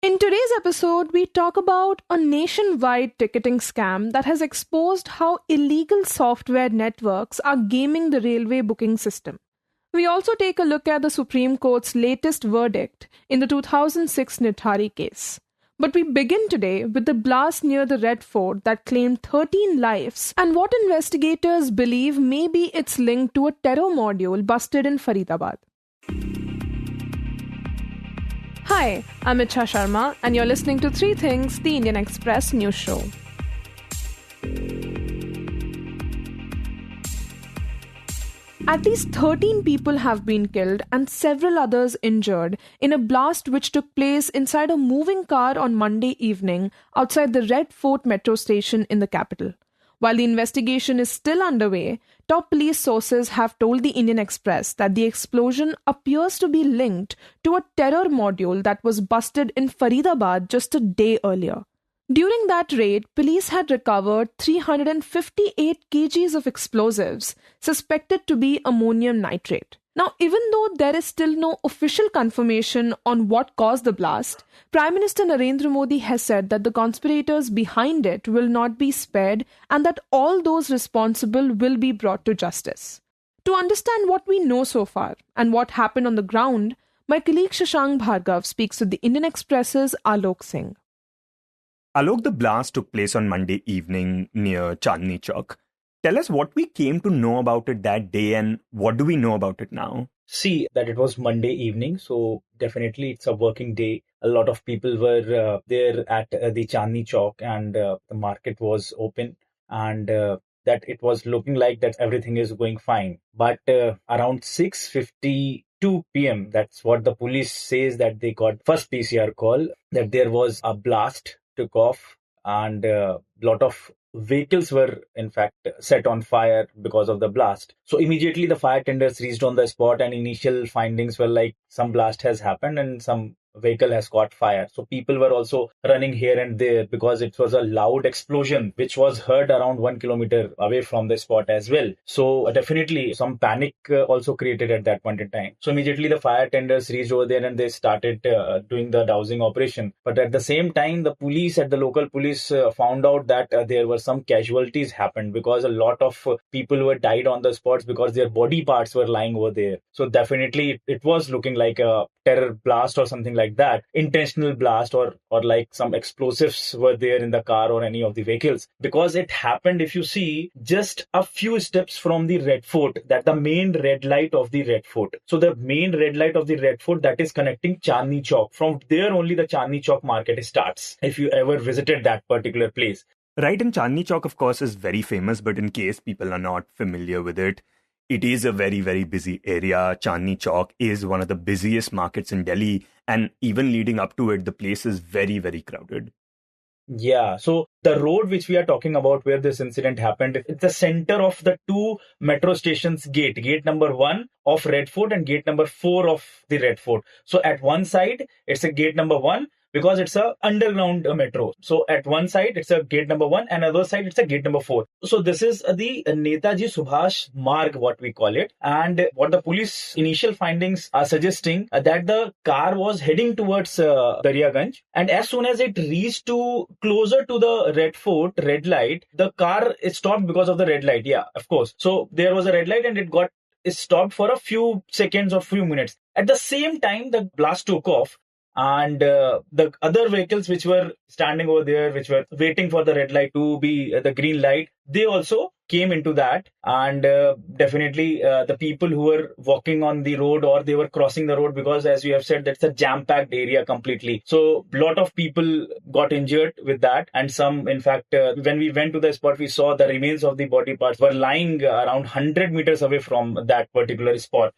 In today's episode, we talk about a nationwide ticketing scam that has exposed how illegal software networks are gaming the railway booking system. We also take a look at the Supreme Court's latest verdict in the 2006 Nithari case. But we begin today with the blast near the Red Fort that claimed 13 lives and what investigators believe may be its link to a terror module busted in Faridabad. Hi, I'm Ichha Sharma, and you're listening to Three Things, the Indian Express news show. At least 13 people have been killed and several others injured in a blast which took place inside a moving car on Monday evening outside the Red Fort metro station in the capital. While the investigation is still underway, top police sources have told the Indian Express that the explosion appears to be linked to a terror module that was busted in Faridabad just a day earlier. During that raid, police had recovered 358 kgs of explosives suspected to be ammonium nitrate. Now, even though there is still no official confirmation on what caused the blast, Prime Minister Narendra Modi has said that the conspirators behind it will not be spared and that all those responsible will be brought to justice. To understand what we know so far and what happened on the ground, my colleague Shashank Bhargava speaks with the Indian Express's Alok Singh. Alok, the blast took place on Monday evening near Chandni Chowk. Tell us what we came to know about it that day and what do we know about it now? See, that it was Monday evening, so definitely it's a working day. A lot of people were there at the Chandni Chowk and the market was open and that it was looking like that everything is going fine. But around 6:52 p.m., that's what the police says that they got first PCR call that there was a blast took off and a lot of vehicles were in fact set on fire because of the blast. So immediately the fire tenders reached on the spot and initial findings were like some blast has happened and some vehicle has caught fire. So people were also running here and there because it was a loud explosion which was heard around 1 kilometer away from the spot as well. So definitely some panic also created at that point in time. So immediately the fire tenders reached over there and they started doing the dousing operation. But at the same time, the police at the local police found out that there were some casualties happened because a lot of people were died on the spots because their body parts were lying over there. So definitely it was looking like a terror blast or something like that, intentional blast or like some explosives were there in the car or any of the vehicles, because it happened, if you see, just a few steps from the Red Fort, that the main red light of the Red Fort. So the main red light of the Red Fort that is connecting Chandni Chowk. From there only the Chandni Chowk market starts, if you ever visited that particular place. Right, and Chandni Chowk, of course, is very famous, but in case people are not familiar with it, it is a very, very busy area. Chandni Chowk is one of the busiest markets in Delhi, and even leading up to it, the place is very, very crowded. Yeah, so the road which we are talking about where this incident happened, it's the center of the two metro stations gate number 1 of Red Fort and gate number 4 of the Red Fort. So at one side, it's a gate number 1 because it's a underground metro. So at one side, it's a gate number 1 and other side, it's a gate number 4. So this is the Netaji Subhash Marg, what we call it. And what the police initial findings are suggesting that the car was heading towards Daryaganj. And as soon as it reached to closer to the Red Fort, red light, the car is stopped because of the red light. Yeah, of course. So there was a red light and it stopped for a few seconds or few minutes. At the same time, the blast took off. And the other vehicles which were standing over there, which were waiting for the red light to be the green light, they also came into that. And definitely the people who were walking on the road or they were crossing the road, because as you have said, that's a jam-packed area completely. So a lot of people got injured with that. And some, in fact, when we went to the spot, we saw the remains of the body parts were lying around 100 meters away from that particular spot.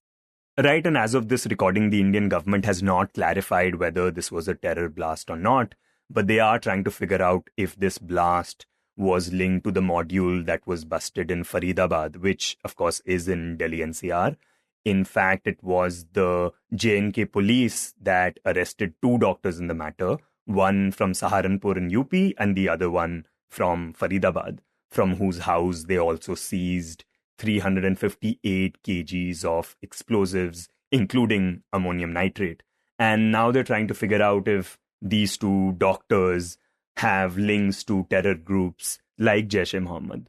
Right, and as of this recording, the Indian government has not clarified whether this was a terror blast or not, but they are trying to figure out if this blast was linked to the module that was busted in Faridabad, which of course is in Delhi NCR. In fact, it was the J&K police that arrested 2 doctors in the matter, one from Saharanpur in UP and the other one from Faridabad, from whose house they also seized 358 kgs of explosives, including ammonium nitrate. And now they're trying to figure out if these two doctors have links to terror groups like Jaish-e-Mohammed.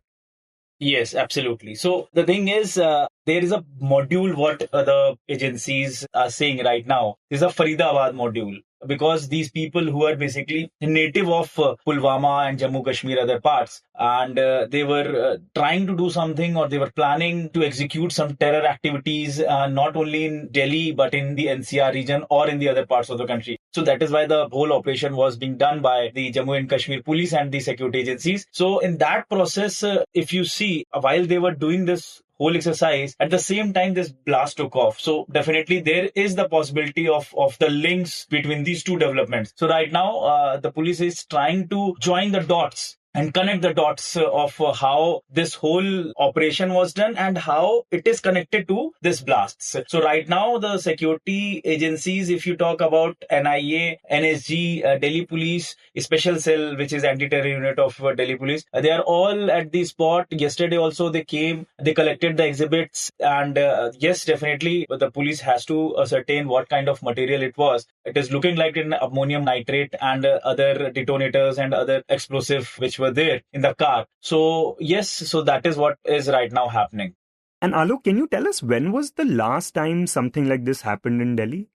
Yes, absolutely. So the thing is, there is a module what the agencies are saying right now. This is a Faridabad module because these people who are basically native of Pulwama and Jammu Kashmir, other parts, and they were trying to do something or they were planning to execute some terror activities, not only in Delhi but in the NCR region or in the other parts of the country. So that is why the whole operation was being done by the Jammu and Kashmir police and the security agencies. So in that process, if you see, while they were doing this whole exercise, at the same time this blast took off. So definitely there is the possibility of the links between these two developments. So right now the police is trying to join the dots and connect the dots of how this whole operation was done and how it is connected to this blasts. So right now the security agencies, if you talk about NIA, NSG, Delhi Police, Special Cell, which is anti-terror unit of Delhi Police, they are all at the spot. Yesterday also they came, they collected the exhibits, and yes, definitely the police has to ascertain what kind of material it was. It is looking like an ammonium nitrate and other detonators and other explosive which were there in the car. So yes, so that is what is right now happening. And Alok, can you tell us when was the last time something like this happened in Delhi?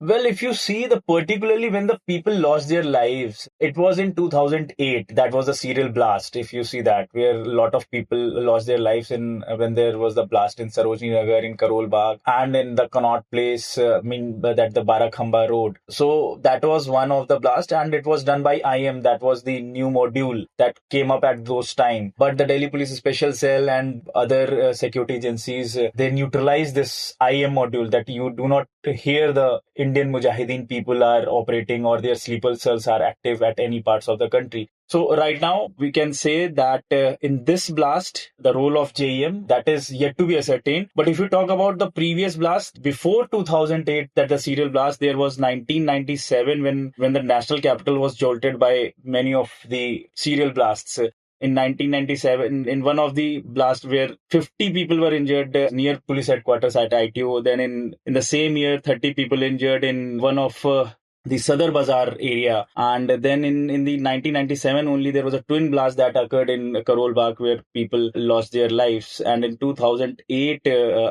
Well, if you see particularly when the people lost their lives, it was in 2008. That was a serial blast. If you see that, where a lot of people lost their lives in when there was the blast in Sarojini Nagar, in Karol Bagh, and in the Connaught Place, that the Barakhamba Road. So that was one of the blast, and it was done by IM. That was the new module that came up at those time. But the Delhi Police Special Cell and other security agencies, they neutralized this IM module, that you do not hear the Indian Mujahideen people are operating or their sleeper cells are active at any parts of the country. So right now we can say that in this blast, the role of JEM, that is yet to be ascertained. But if you talk about the previous blast before 2008, that the serial blast, there was 1997 when the national capital was jolted by many of the serial blasts. In 1997, in one of the blasts where 50 people were injured near police headquarters at ITO. Then in the same year, 30 people injured in one of the Sadar Bazaar area. And then in the 1997 only, there was a twin blast that occurred in Karol Bagh where people lost their lives. And in 2008,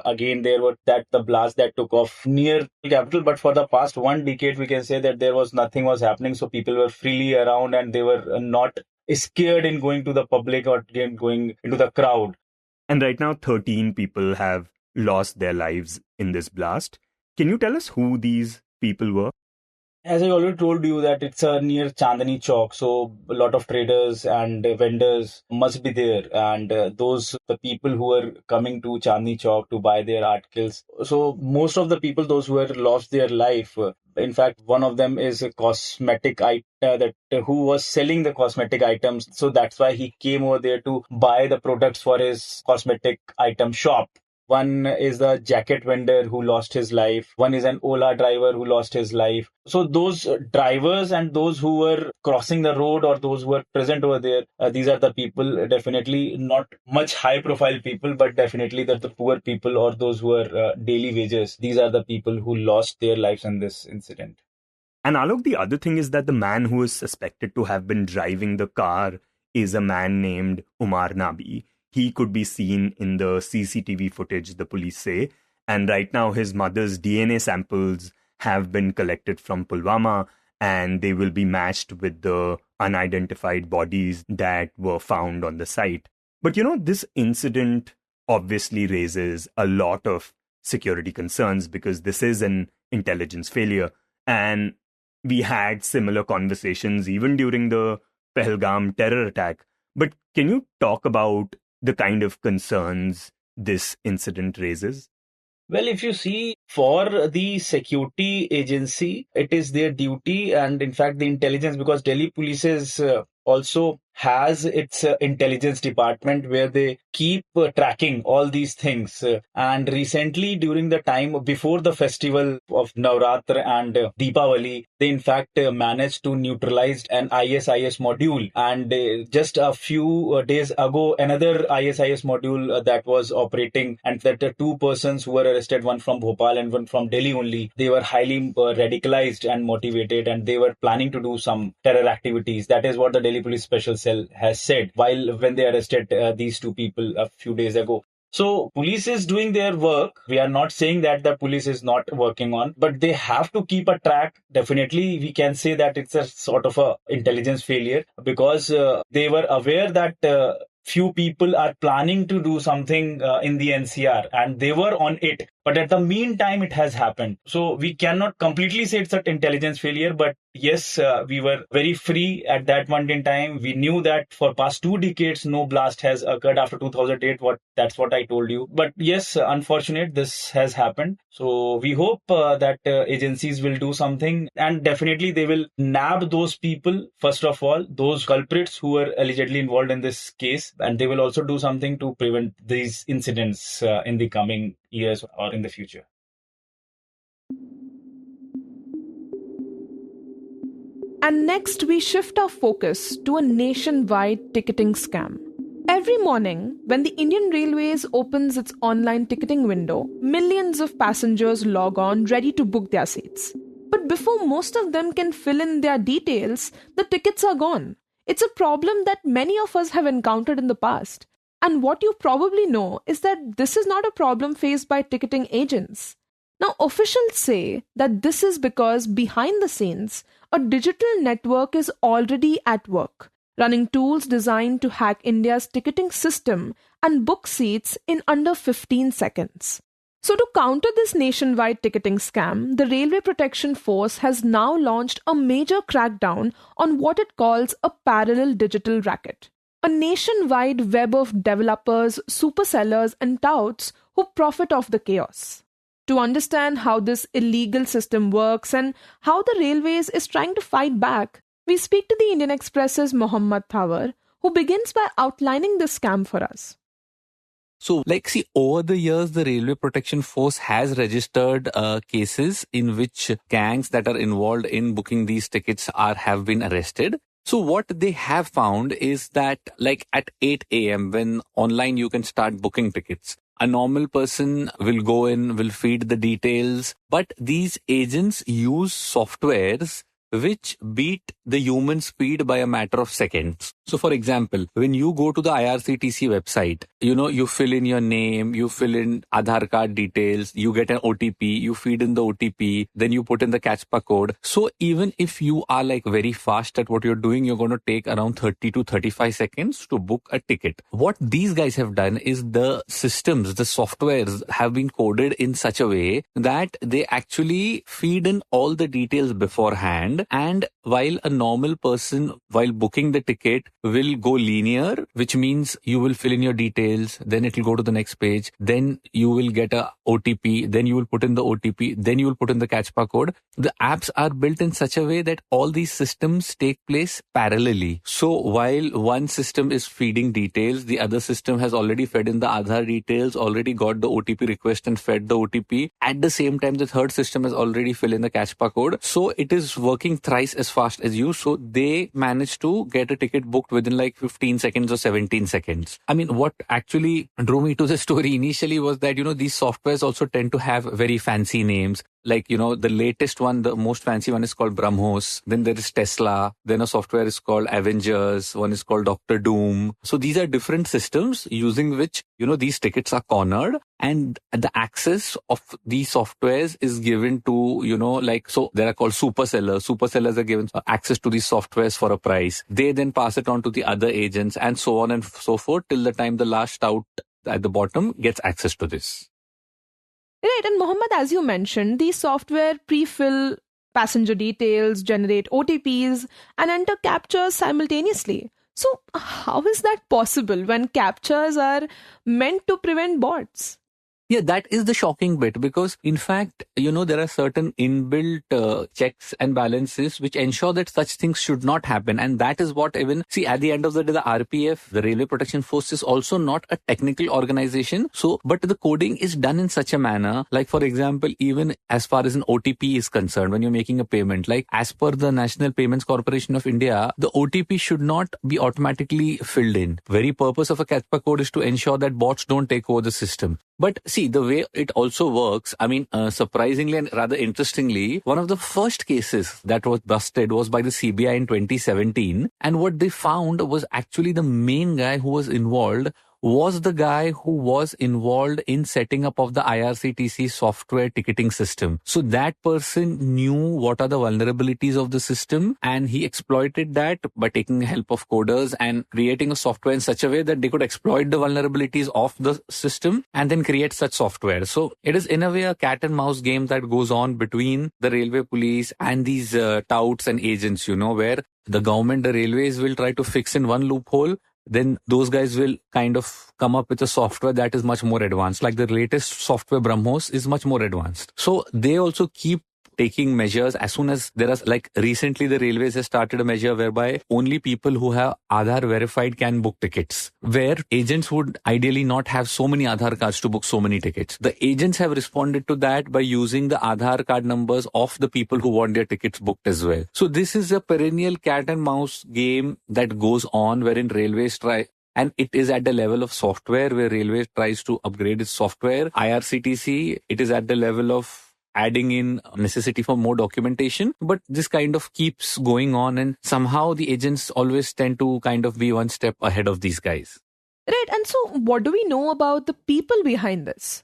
again, there were the blast that took off near the capital. But for the past 1 decade, we can say that nothing was happening. So people were freely around and they were not scared in going to the public or going into the crowd. And right now, 13 people have lost their lives in this blast. Can you tell us who these people were? As I already told you that it's near Chandni Chowk, so a lot of traders and vendors must be there, and the people who are coming to Chandni Chowk to buy their articles. So most of the people, those who have lost their life, in fact, one of them is a cosmetic who was selling the cosmetic items. So that's why he came over there to buy the products for his cosmetic item shop. One is the jacket vendor who lost his life. One is an Ola driver who lost his life. So those drivers and those who were crossing the road or those who were present over there, these are the people, definitely not much high profile people, but definitely the poor people or those who are daily wages. These are the people who lost their lives in this incident. And Alok, the other thing is that the man who is suspected to have been driving the car is a man named Umar Nabi. He could be seen in the CCTV footage, the police say. And right now, his mother's DNA samples have been collected from Pulwama, and they will be matched with the unidentified bodies that were found on the site. But this incident obviously raises a lot of security concerns because this is an intelligence failure. And we had similar conversations even during the Pahalgam terror attack. But can you talk about the kind of concerns this incident raises? Well, if you see, for the security agency, it is their duty and in fact the intelligence, because Delhi Police's also has its intelligence department where they keep tracking all these things. And recently, during the time before the festival of Navratra and Deepavali, they in fact managed to neutralize an ISIS module. And just a few days ago, another ISIS module that was operating, and that two persons who were arrested, one from Bhopal and one from Delhi only, they were highly radicalized and motivated, and they were planning to do some terror activities. That is what the Delhi Police Special Cell has said while when they arrested these two people a few days ago. So police is doing their work. We are not saying that the police is not working on, but they have to keep a track. Definitely, we can say that it's a sort of a intelligence failure because they were aware that few people are planning to do something in the NCR and they were on it. But at the meantime, it has happened. So we cannot completely say it's an intelligence failure. But yes, we were very free at that point in time. We knew that for past 2 decades, no blast has occurred after 2008. That's what I told you. But yes, unfortunate, this has happened. So we hope that agencies will do something, and definitely they will nab those people, first of all, those culprits who were allegedly involved in this case. And they will also do something to prevent these incidents in the coming years or in the future. And next, we shift our focus to a nationwide ticketing scam. Every morning, when the Indian Railways opens its online ticketing window, millions of passengers log on ready to book their seats. But before most of them can fill in their details, the tickets are gone. It's a problem that many of us have encountered in the past. And what you probably know is that this is not a problem faced by ticketing agents. Now, officials say that this is because behind the scenes, a digital network is already at work, running tools designed to hack India's ticketing system and book seats in under 15 seconds. So to counter this nationwide ticketing scam, the Railway Protection Force has now launched a major crackdown on what it calls a parallel digital racket, a nationwide web of developers, super sellers, and touts who profit off the chaos. To understand how this illegal system works and how the Railways is trying to fight back, we speak to the Indian Express's Mohomed Thaver, who begins by outlining the scam for us. So, see, over the years, the Railway Protection Force has registered cases in which gangs that are involved in booking these tickets have been arrested. So what they have found is that at 8 a.m. when online you can start booking tickets, a normal person will go in, will feed the details, but these agents use softwares which beat the human speed by a matter of seconds. So for example, when you go to the IRCTC website, you fill in your name, you fill in Aadhaar card details, you get an OTP, you feed in the OTP, then you put in the CACHPA code. So even if you are very fast at what you're doing, you're going to take around 30 to 35 seconds to book a ticket. What these guys have done is the systems, the softwares have been coded in such a way that they actually feed in all the details beforehand. And while a normal person, while booking the ticket, will go linear, which means you will fill in your details, then it will go to the next page, then you will get a OTP, then you will put in the OTP, then you will put in the CACHPA code. The apps are built in such a way that all these systems take place parallelly. So while one system is feeding details, the other system has already fed in the Aadhaar details, already got the OTP request and fed the OTP. At the same time, the third system has already filled in the CACHPA code. So it is working thrice as fast as you. So they managed to get a ticket booked within 15 seconds or 17 seconds. I mean, what actually drew me to the story initially was that, these softwares also tend to have very fancy names. The latest one, the most fancy one is called BrahMos. Then there is Tesla. Then a software is called Avengers. One is called Dr. Doom. So these are different systems using which, these tickets are cornered. And the access of these softwares is given to, so they are called super sellers. Super sellers are given access to these softwares for a price. They then pass it on to the other agents and so on and so forth till the time the last out at the bottom gets access to this. Right, and Mohammed, as you mentioned, these software pre-fill passenger details, generate OTPs, and enter captchas simultaneously. So how is that possible when captchas are meant to prevent bots? Yeah, that is the shocking bit because, in fact, there are certain inbuilt checks and balances which ensure that such things should not happen. And that is what even, see, at the end of the day, the RPF, the Railway Protection Force, is also not a technical organization. So, but the coding is done in such a manner, like, for example, even as far as an OTP is concerned, when you're making a payment, like as per the National Payments Corporation of India, the OTP should not be automatically filled in. Very purpose of a CAPTCHA code is to ensure that bots don't take over the system. But see, the way it also works, surprisingly and rather interestingly, one of the first cases that was busted was by the CBI in 2017. And what they found was actually the main guy who was involved was the guy who was involved in setting up of the IRCTC software ticketing system. So that person knew what are the vulnerabilities of the system, and he exploited that by taking help of coders and creating a software in such a way that they could exploit the vulnerabilities of the system and then create such software. So it is in a way a cat and mouse game that goes on between the railway police and these touts and agents, where the government, the railways will try to fix in one loophole. Then those guys will kind of come up with a software that is much more advanced. Like the latest software, BrahMos, is much more advanced. So they also keep taking measures as soon as there are, like recently the railways has started a measure whereby only people who have Aadhaar verified can book tickets, where agents would ideally not have so many Aadhaar cards to book so many tickets. The agents have responded to that by using the Aadhaar card numbers of the people who want their tickets booked as well. So this is a perennial cat and mouse game that goes on wherein railways try. And it is at the level of software where railways tries to upgrade its software. IRCTC, it is at the level of adding in necessity for more documentation, but this kind of keeps going on, and somehow the agents always tend to kind of be one step ahead of these guys. Right, and so what do we know about the people behind this?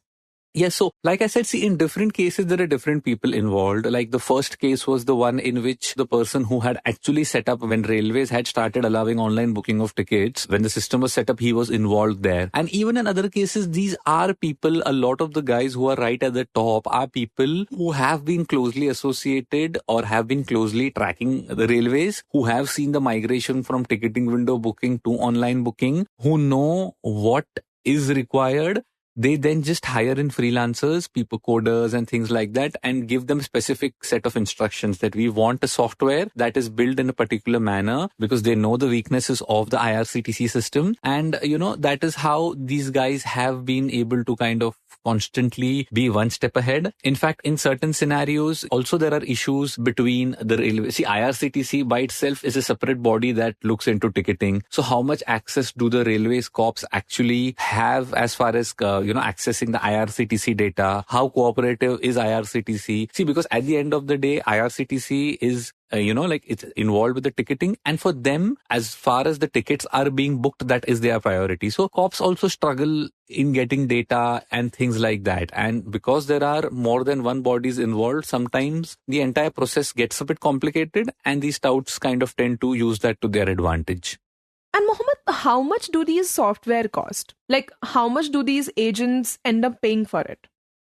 Yes, so like I said, see, in different cases, there are different people involved. Like the first case was the one in which the person who had actually set up when railways had started allowing online booking of tickets, when the system was set up, he was involved there. And even in other cases, these are people, a lot of the guys who are right at the top are people who have been closely associated or have been closely tracking the railways, who have seen the migration from ticketing window booking to online booking, who know what is required. They then just hire in freelancers, people, coders and things like that, and give them specific set of instructions that we want a software that is built in a particular manner because they know the weaknesses of the IRCTC system. And, that is how these guys have been able to kind of constantly be one step ahead. In fact, in certain scenarios, also there are issues between the railway. See, IRCTC by itself is a separate body that looks into ticketing. So how much access do the railways corps actually have as far as, accessing the IRCTC data? How cooperative is IRCTC? See, because at the end of the day, IRCTC is it's involved with the ticketing, and for them, as far as the tickets are being booked, that is their priority. So cops also struggle in getting data and things like that. And because there are more than one bodies involved, sometimes the entire process gets a bit complicated, and these touts kind of tend to use that to their advantage. And Mohammed, how much do these software cost? Like, how much do these agents end up paying for it?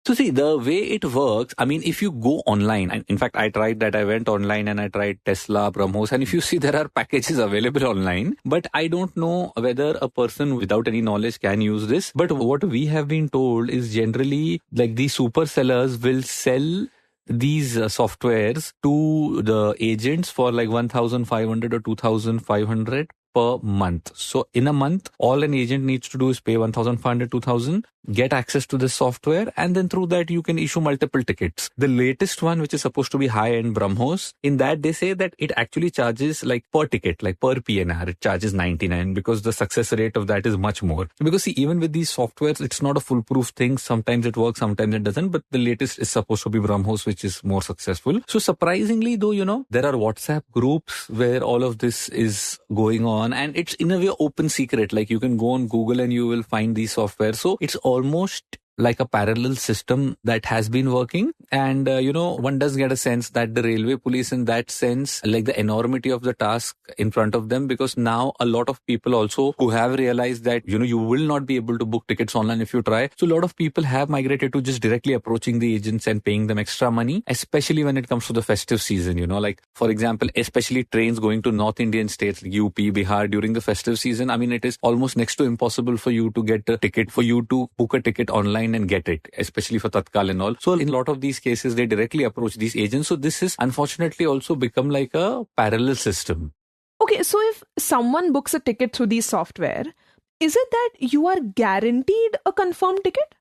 So see, the way it works, if you go online, and in fact, I tried that. I went online and I tried Tesla, BrahMos, and if you see, there are packages available online, but I don't know whether a person without any knowledge can use this. But what we have been told is generally, like, these super sellers will sell these softwares to the agents for like 1,500 or 2,500 per month. So in a month, all an agent needs to do is pay 1,500, 2,000, get access to the software, and then through that you can issue multiple tickets. The latest one, which is supposed to be high-end, BrahMos, in that they say that it actually charges like per ticket, like per PNR, it charges 99 because the success rate of that is much more. Because see, even with these softwares, it's not a foolproof thing. Sometimes it works, sometimes it doesn't, but the latest is supposed to be BrahMos, which is more successful. So surprisingly though, there are WhatsApp groups where all of this is going on, and it's in a way open secret. Like you can go on Google and you will find these software. So it's almost like a parallel system that has been working. And, one does get a sense that the railway police in that sense, like the enormity of the task in front of them, because now a lot of people also who have realized that, you will not be able to book tickets online if you try. So a lot of people have migrated to just directly approaching the agents and paying them extra money, especially when it comes to the festive season, like, for example, especially trains going to North Indian states like UP, Bihar during the festive season. It is almost next to impossible for you to get a ticket, for you to book a ticket online online and get it, especially for Tatkal and all. So in a lot of these cases, they directly approach these agents. So this is unfortunately also become like a parallel system. Okay, so if someone books a ticket through these software, is it that you are guaranteed a confirmed ticket?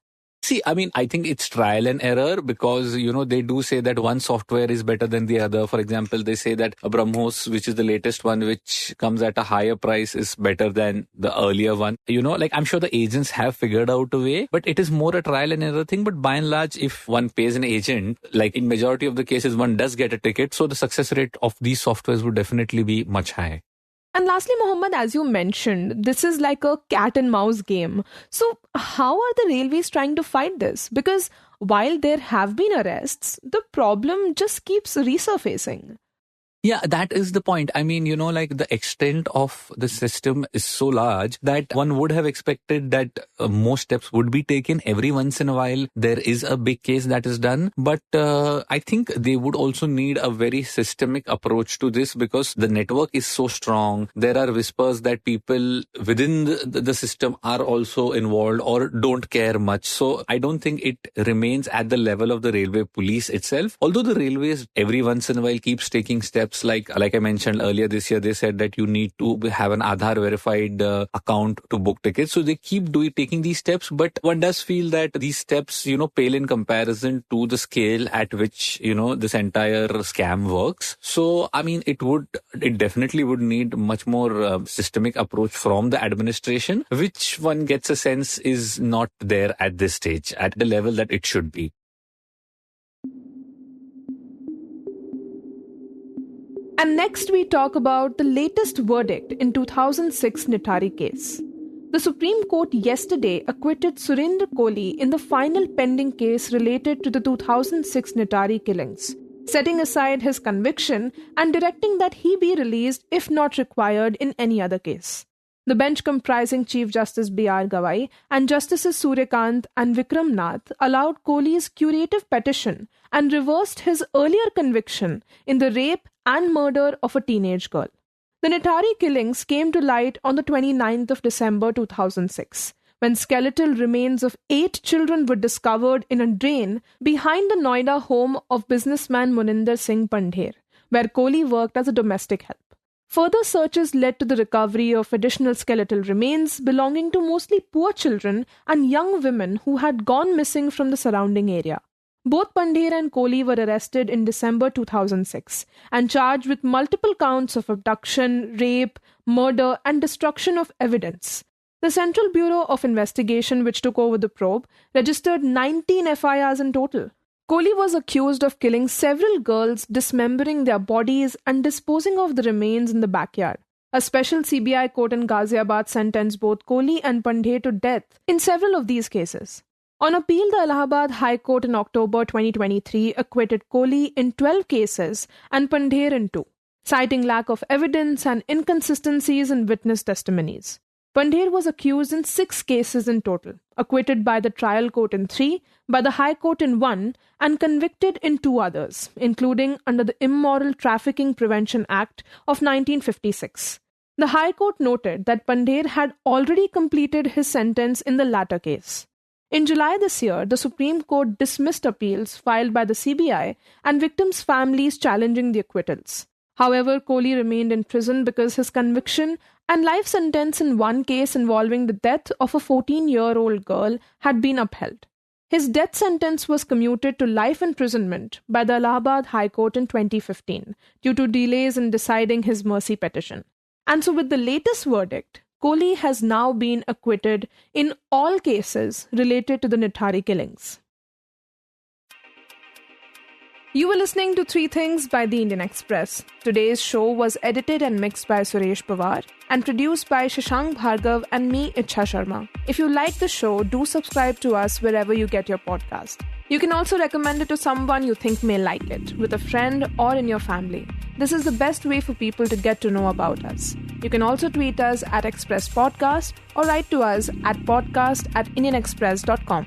See, I mean, I think it's trial and error because, they do say that one software is better than the other. For example, they say that BrahMos, which is the latest one, which comes at a higher price, is better than the earlier one. I'm sure the agents have figured out a way, but it is more a trial and error thing. But by and large, if one pays an agent, like in majority of the cases, one does get a ticket. So the success rate of these softwares would definitely be much higher. And lastly, Mohammed, as you mentioned, this is like a cat and mouse game. So how are the railways trying to fight this? Because while there have been arrests, the problem just keeps resurfacing. Yeah, that is the point. I mean, the extent of the system is so large that one would have expected that more steps would be taken. Every once in a while, there is a big case that is done. But I think they would also need a very systemic approach to this because the network is so strong. There are whispers that people within the system are also involved or don't care much. So I don't think it remains at the level of the railway police itself. Although the railways every once in a while keeps taking steps. Like I mentioned earlier this year, they said that you need to have an Aadhaar verified account to book tickets. So they keep taking these steps. But one does feel that these steps, pale in comparison to the scale at which, this entire scam works. So, I mean, it definitely would need much more systemic approach from the administration, which one gets a sense is not there at this stage, at the level that it should be. And next we talk about the latest verdict in 2006 Nithari case. The Supreme Court yesterday acquitted Surendra Koli in the final pending case related to the 2006 Nithari killings, setting aside his conviction and directing that he be released if not required in any other case. The bench comprising Chief Justice Bhargava and Justices Suryakant and Vikram Nath allowed Koli's curative petition and reversed his earlier conviction in the rape and murder of a teenage girl. The Nithari killings came to light on the 29th of December 2006, when skeletal remains of 8 children were discovered in a drain behind the Noida home of businessman Moninder Singh Pandher, where Koli worked as a domestic help. Further searches led to the recovery of additional skeletal remains belonging to mostly poor children and young women who had gone missing from the surrounding area. Both Pandher and Koli were arrested in December 2006 and charged with multiple counts of abduction, rape, murder, and destruction of evidence. The Central Bureau of Investigation, which took over the probe, registered 19 FIRs in total. Koli was accused of killing several girls, dismembering their bodies, and disposing of the remains in the backyard. A special CBI court in Ghaziabad sentenced both Koli and Pandher to death in several of these cases. On appeal, the Allahabad High Court in October 2023 acquitted Koli in 12 cases and Pandher in 2, citing lack of evidence and inconsistencies in witness testimonies. Pandher was accused in 6 cases in total, acquitted by the trial court in 3, by the High Court in 1, and convicted in 2 others, including under the Immoral Trafficking Prevention Act of 1956. The High Court noted that Pandher had already completed his sentence in the latter case. In July this year, the Supreme Court dismissed appeals filed by the CBI and victims' families challenging the acquittals. However, Koli remained in prison because his conviction and life sentence in one case involving the death of a 14-year-old girl had been upheld. His death sentence was commuted to life imprisonment by the Allahabad High Court in 2015 due to delays in deciding his mercy petition. And so with the latest verdict, Koli has now been acquitted in all cases related to the Nithari killings. You were listening to 3 Things by the Indian Express. Today's show was edited and mixed by Suresh Pawar and produced by Shashank, Bhargava and me, Ichha Sharma. If you like the show, do subscribe to us wherever you get your podcast. You can also recommend it to someone you think may like it, with a friend or in your family. This is the best way for people to get to know about us. You can also tweet us at Express Podcast or write to us at podcast@indianexpress.com.